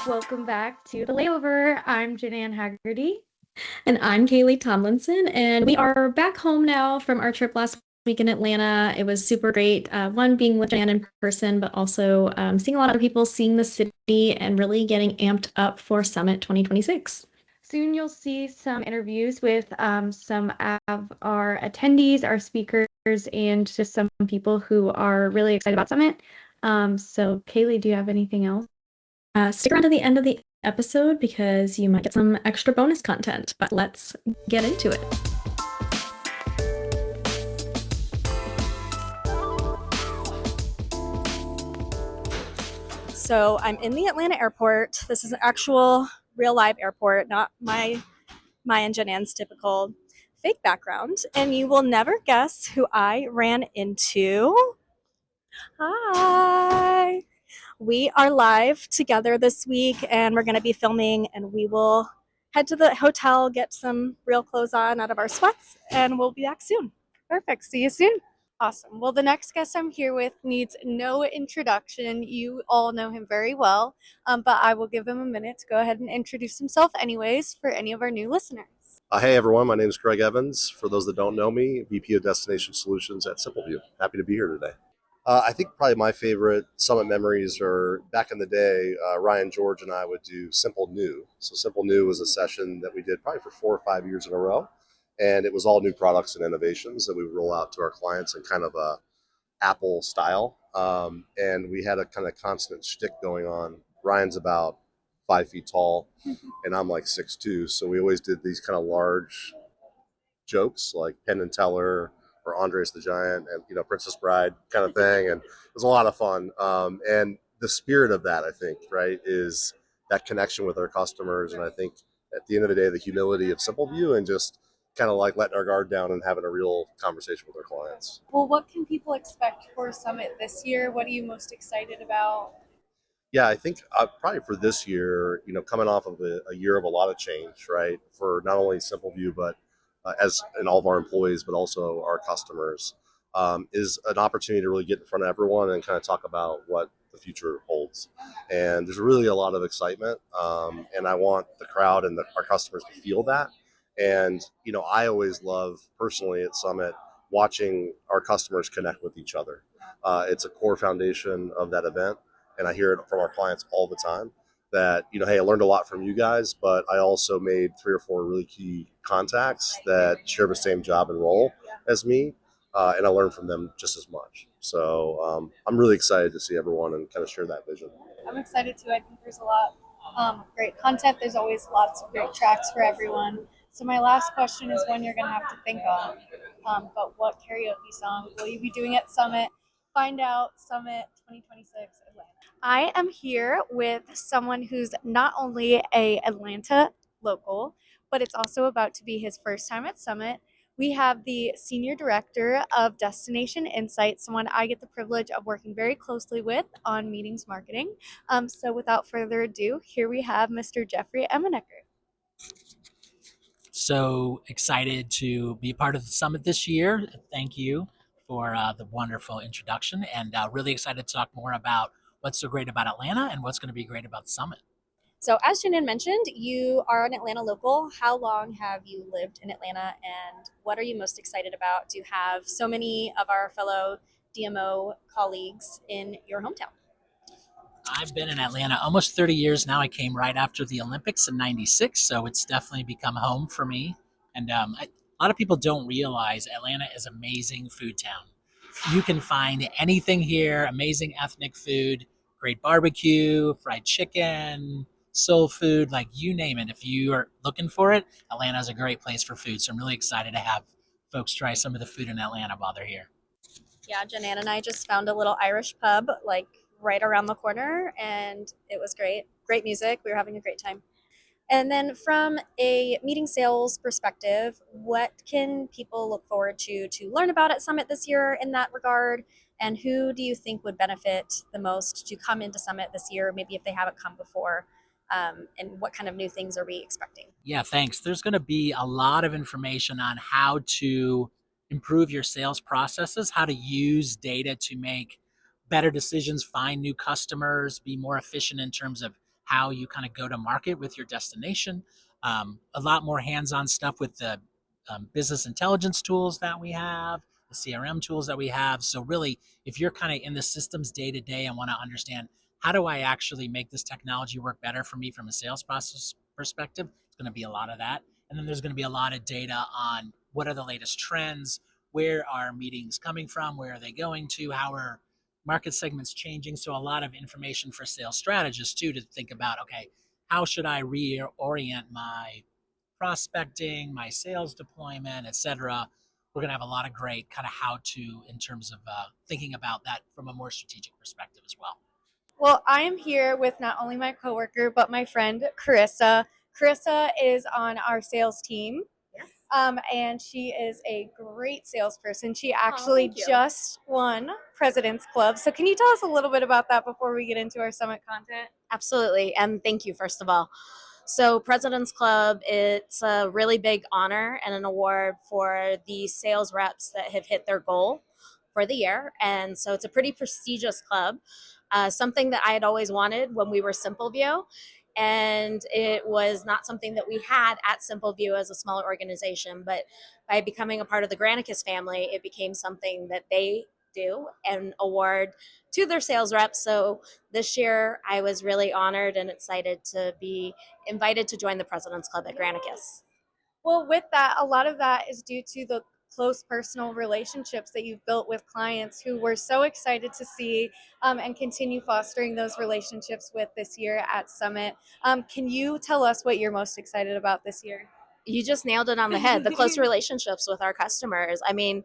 Welcome back to the Layover. I'm Janann Haggerty. And I'm Kaylee Tomlinson, and we are back home now from our trip last week in Atlanta. It was super great. One, being with Jan in person, but also seeing a lot of other people, seeing the city, and really getting amped up for Summit 2026. Soon you'll see some interviews with some of our attendees, our speakers, and just some people who are really excited about Summit. So, Kaylee, do you have anything else? Stick around to the end of the episode because you might get some extra bonus content, but let's get into it. So I'm in the Atlanta airport. This is an actual real live airport, not my and Janann's typical fake background. And you will never guess who I ran into. Hi. We are live together this week and we're going to be filming, and we will head to the hotel, get some real clothes on out of our sweats, and we'll be back soon. Perfect. See you soon. Awesome. Well, the next guest I'm here with needs no introduction. You all know him very well, but I will give him a minute to go ahead and introduce himself anyways for any of our new listeners. Hey everyone, my name is Craig Evans. For those that don't know me, VP of Destination Solutions at Simpleview. Happy to be here today. I think probably my favorite summit memories are back in the day. Ryan George and I would do Simple New. So Simple New was a session that we did probably for 4 or 5 years in a row, and it was all new products and innovations that we would roll out to our clients in kind of a Apple style. And we had a kind of constant shtick going on. Ryan's about 5 feet tall, and I'm like 6'2", so we always did these kind of large jokes like Penn and Teller or Andres the Giant and Princess Bride kind of thing, and it was a lot of fun. And the spirit of that, I think, right, is that connection with our customers, and I think at the end of the day, the humility of Simpleview and just kind of like letting our guard down and having a real conversation with our clients. Well, what can people expect for Summit this year? What are you most excited about? Yeah, I think probably for this year, coming off of a year of a lot of change, right, for not only Simpleview, but as in all of our employees, but also our customers, is an opportunity to really get in front of everyone and kind of talk about what the future holds. And there's really a lot of excitement, and I want the crowd and our customers to feel that. And, I always love personally at Summit watching our customers connect with each other. It's a core foundation of that event, and I hear it from our clients all the time that, hey, I learned a lot from you guys, but I also made 3 or 4 really key contacts that share the same job and role as me, and I learned from them just as much. So I'm really excited to see everyone and kind of share that vision. I'm excited too. I think there's a lot of great content. There's always lots of great tracks for everyone. So my last question is one you're going to have to think on. But what karaoke song will you be doing at Summit? Find out Summit 2026 Atlanta. I am here with someone who's not only a Atlanta local, but it's also about to be his first time at Summit. We have the Senior Director of Destination Insights, someone I get the privilege of working very closely with on meetings marketing. So without further ado, here we have Mr. Jeffrey Emenecker. So excited to be part of the summit this year. Thank you for the wonderful introduction, and really excited to talk more about what's so great about Atlanta and what's going to be great about the summit. So as Janann mentioned, you are an Atlanta local. How long have you lived in Atlanta, and what are you most excited about to have so many of our fellow DMO colleagues in your hometown? I've been in Atlanta almost 30 years now. I came right after the Olympics in '96, so it's definitely become home for me. And a lot of people don't realize Atlanta is an amazing food town. You can find anything here, amazing ethnic food, great barbecue, fried chicken, soul food, like you name it. If you are looking for it, Atlanta is a great place for food. So I'm really excited to have folks try some of the food in Atlanta while they're here. Yeah, Janann and I just found a little Irish pub like right around the corner, and it was great. Great music. We were having a great time. And then from a meeting sales perspective, what can people look forward to learn about at Summit this year in that regard? And who do you think would benefit the most to come into Summit this year, maybe if they haven't come before? And what kind of new things are we expecting? Yeah, thanks. There's going to be a lot of information on how to improve your sales processes, how to use data to make better decisions, find new customers, be more efficient in terms of how you kind of go to market with your destination. A lot more hands-on stuff with the business intelligence tools that we have, the CRM tools that we have. So really, if you're kind of in the systems day to day and want to understand how do I actually make this technology work better for me from a sales process perspective, it's going to be a lot of that. And then there's going to be a lot of data on what are the latest trends, where are meetings coming from, where are they going to, how are market segments changing. So a lot of information for sales strategists too to think about, okay, how should I reorient my prospecting, my sales deployment, etc. We're going to have a lot of great kind of how to in terms of thinking about that from a more strategic perspective as well. Well, I am here with not only my coworker, but my friend, Carissa. Carissa is on our sales team. Yes. And she is a great salesperson. She actually thank you. just won President's Club. So can you tell us a little bit about that before we get into our summit content? Absolutely. And thank you, first of all. So President's Club, it's a really big honor and an award for the sales reps that have hit their goal for the year. And so it's a pretty prestigious club, something that I had always wanted when we were Simpleview. And it was not something that we had at Simpleview as a smaller organization, but by becoming a part of the Granicus family, it became something that they do and award to their sales reps. So this year I was really honored and excited to be invited to join the President's Club at Granicus. Well, with that, a lot of that is due to the close personal relationships that you've built with clients who we're so excited to see and continue fostering those relationships with this year at Summit. Can you tell us what you're most excited about this year? You just nailed it on the head. The close relationships with our customers. I mean,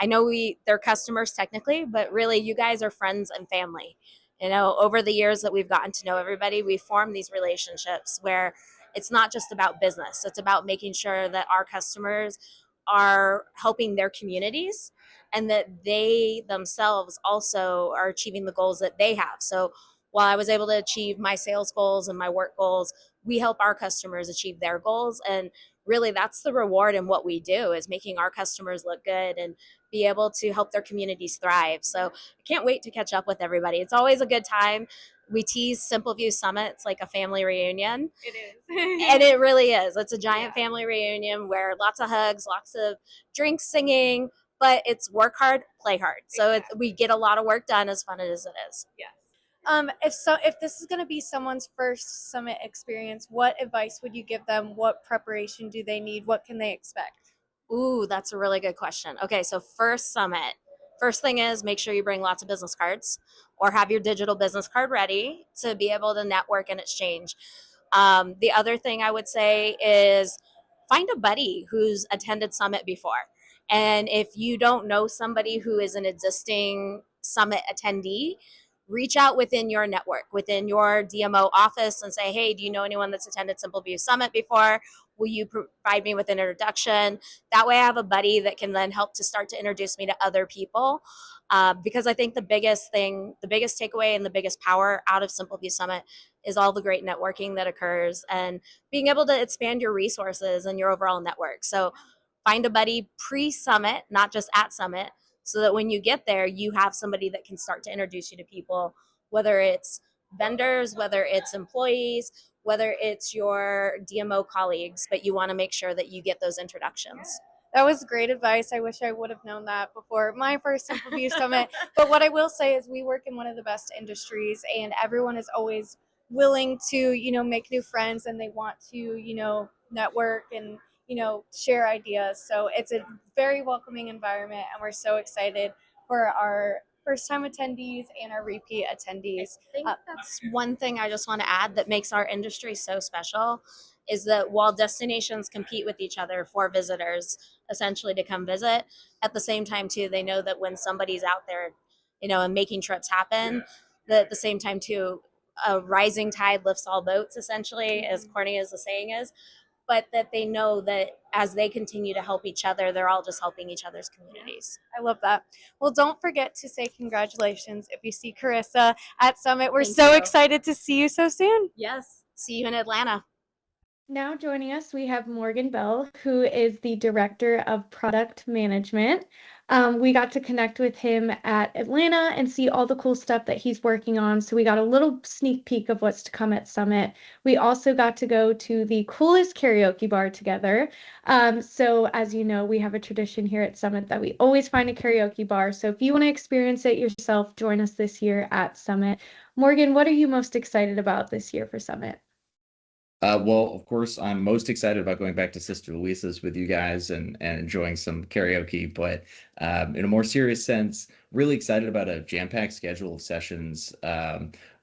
I know they're customers technically, but really you guys are friends and family. You know, over the years that we've gotten to know everybody, we've formed these relationships where it's not just about business. It's about making sure that our customers are helping their communities and that they themselves also are achieving the goals that they have. So while I was able to achieve my sales goals and my work goals, we help our customers achieve their goals. And really that's the reward in what we do, is making our customers look good and be able to help their communities thrive. So I can't wait to catch up with everybody. It's always a good time. We tease Simpleview Summit. It's like a family reunion. It is. And it really is. It's a giant family reunion where lots of hugs, lots of drinks, singing, but it's work hard, play hard. So we get a lot of work done, as fun as it is. Yes. If this is going to be someone's first summit experience, what advice would you give them? What preparation do they need? What can they expect? Ooh, that's a really good question. Okay, so first summit. First thing is make sure you bring lots of business cards or have your digital business card ready to be able to network and exchange. The other thing I would say is find a buddy who's attended Summit before. And if you don't know somebody who is an existing Summit attendee, reach out within your network, within your DMO office and say, hey, do you know anyone that's attended Simpleview Summit before? Will you provide me with an introduction? That way I have a buddy that can then help to start to introduce me to other people. Because I think the biggest takeaway and the biggest power out of Simpleview Summit is all the great networking that occurs and being able to expand your resources and your overall network. So find a buddy pre-summit, not just at summit, so that when you get there, you have somebody that can start to introduce you to people, whether it's vendors, whether it's employees, whether it's your DMO colleagues, but you want to make sure that you get those introductions. That was great advice. I wish I would have known that before my first Simpleview Summit. But what I will say is we work in one of the best industries, and everyone is always willing to, make new friends, and they want to, network and, share ideas. So it's a very welcoming environment, and we're so excited for our first-time attendees and our repeat attendees. I think that's one thing I just want to add that makes our industry so special is that while destinations compete with each other for visitors essentially to come visit, at the same time too, they know that when somebody's out there, and making trips happen, that at the same time too, a rising tide lifts all boats, essentially, as corny as the saying is, but that they know that as they continue to help each other, they're all just helping each other's communities. I love that. Well, don't forget to say congratulations if you see Carissa at Summit. We're Thank so you. excited to see you so soon. Yes. See you in Atlanta. Now joining us, we have Morgan Bell, who is the Director of Product Management. We got to connect with him at Atlanta and see all the cool stuff that he's working on. So we got a little sneak peek of what's to come at Summit. We also got to go to the coolest karaoke bar together. So as you know, we have a tradition here at Summit that we always find a karaoke bar. So if you want to experience it yourself, join us this year at Summit. Morgan, what are you most excited about this year for Summit? Well, of course, I'm most excited about going back to Sister Louisa's with you guys and enjoying some karaoke. But in a more serious sense, really excited about a jam-packed schedule of sessions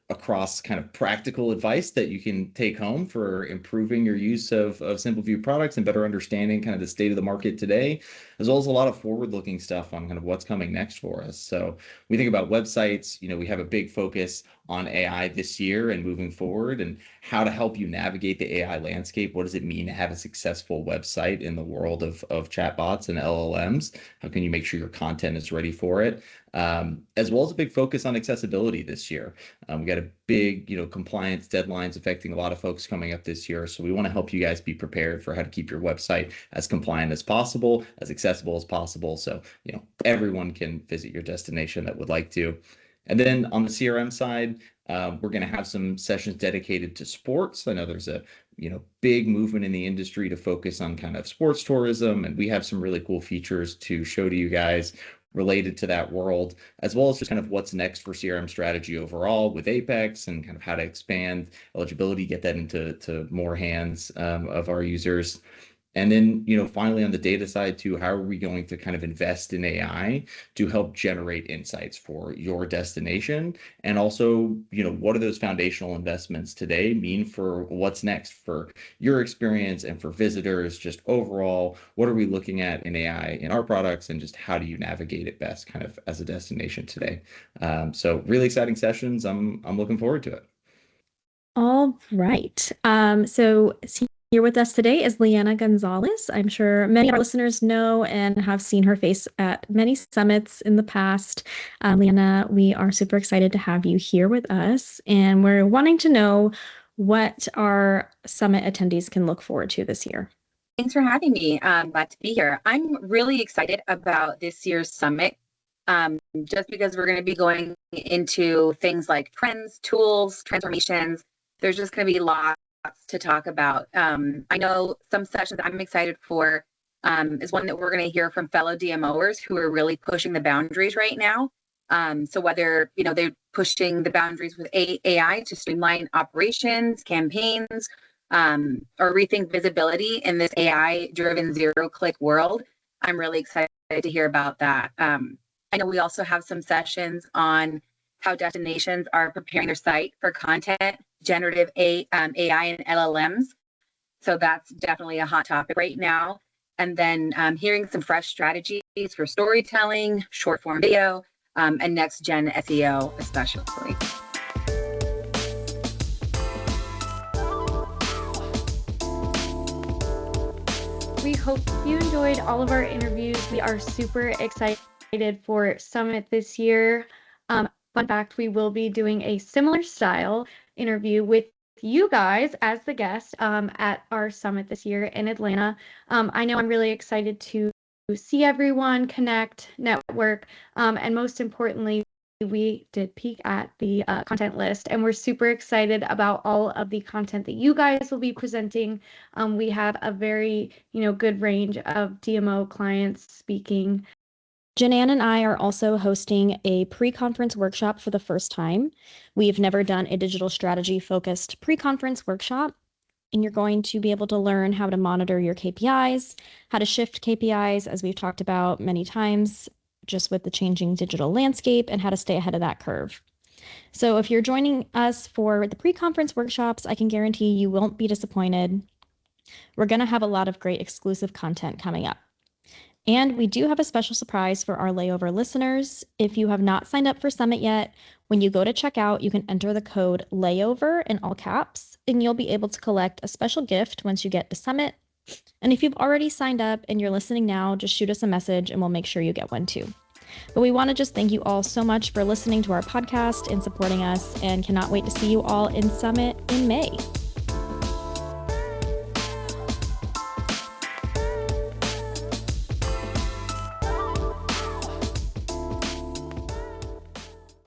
across kind of practical advice that you can take home for improving your use of Simpleview products and better understanding kind of the state of the market today, as well as a lot of forward-looking stuff on kind of what's coming next for us. So we think about websites, we have a big focus on AI this year and moving forward, and how to help you navigate the AI landscape. What does it mean to have a successful website in the world of chatbots and LLMs? How can you make sure your content is ready for it? As well as a big focus on accessibility this year. We got a big, compliance deadlines affecting a lot of folks coming up this year. So we want to help you guys be prepared for how to keep your website as compliant as possible, as accessible as possible. So, everyone can visit your destination that would like to. And then on the CRM side, we're going to have some sessions dedicated to sports. I know there's a big movement in the industry to focus on kind of sports tourism, and we have some really cool features to show to you guys related to that world, as well as just kind of what's next for CRM strategy overall with Apex and kind of how to expand eligibility, get that into more hands of our users. And then, finally on the data side too, how are we going to kind of invest in AI to help generate insights for your destination? And also, what do those foundational investments today mean for what's next for your experience and for visitors? Just overall, what are we looking at in AI in our products, and just how do you navigate it best kind of as a destination today? So really exciting sessions. I'm looking forward to it. All right. So here with us today is Leanna Gonzalez. I'm sure many of our listeners know and have seen her face at many summits in the past. Leanna, we are super excited to have you here with us, and we're wanting to know what our summit attendees can look forward to this year. Thanks for having me. Glad to be here. I'm really excited about this year's summit, just because we're going to be going into things like trends, tools, transformations. There's just going to be lots to talk about. I know some sessions I'm excited for is one that we're going to hear from fellow DMOers who are really pushing the boundaries right now. So whether they're pushing the boundaries with AI to streamline operations, campaigns, or rethink visibility in this AI-driven zero-click world, I'm really excited to hear about that. I know we also have some sessions on how destinations are preparing their site for content, generative AI and LLMs. So that's definitely a hot topic right now. And then hearing some fresh strategies for storytelling, short form video, and next gen SEO especially. We hope you enjoyed all of our interviews. We are super excited for Summit this year. Fun fact, we will be doing a similar style interview with you guys as the guest at our summit this year in Atlanta. I know I'm really excited to see everyone, connect, network, and most importantly, we did peek at the content list, and we're super excited about all of the content that you guys will be presenting. We have a very, good range of DMO clients speaking. Janan and I are also hosting a pre-conference workshop for the first time. We've never done a digital strategy focused pre-conference workshop, and you're going to be able to learn how to monitor your KPIs, how to shift KPIs, as we've talked about many times, just with the changing digital landscape, and how to stay ahead of that curve. So if you're joining us for the pre-conference workshops, I can guarantee you won't be disappointed. We're going to have a lot of great exclusive content coming up. And we do have a special surprise for our Layover listeners. If you have not signed up for Summit yet, when you go to checkout, you can enter the code Layover in all caps, and you'll be able to collect a special gift once you get to Summit. And if you've already signed up and you're listening now, just shoot us a message and we'll make sure you get one too. But we want to just thank you all so much for listening to our podcast and supporting us, and cannot wait to see you all in Summit in May.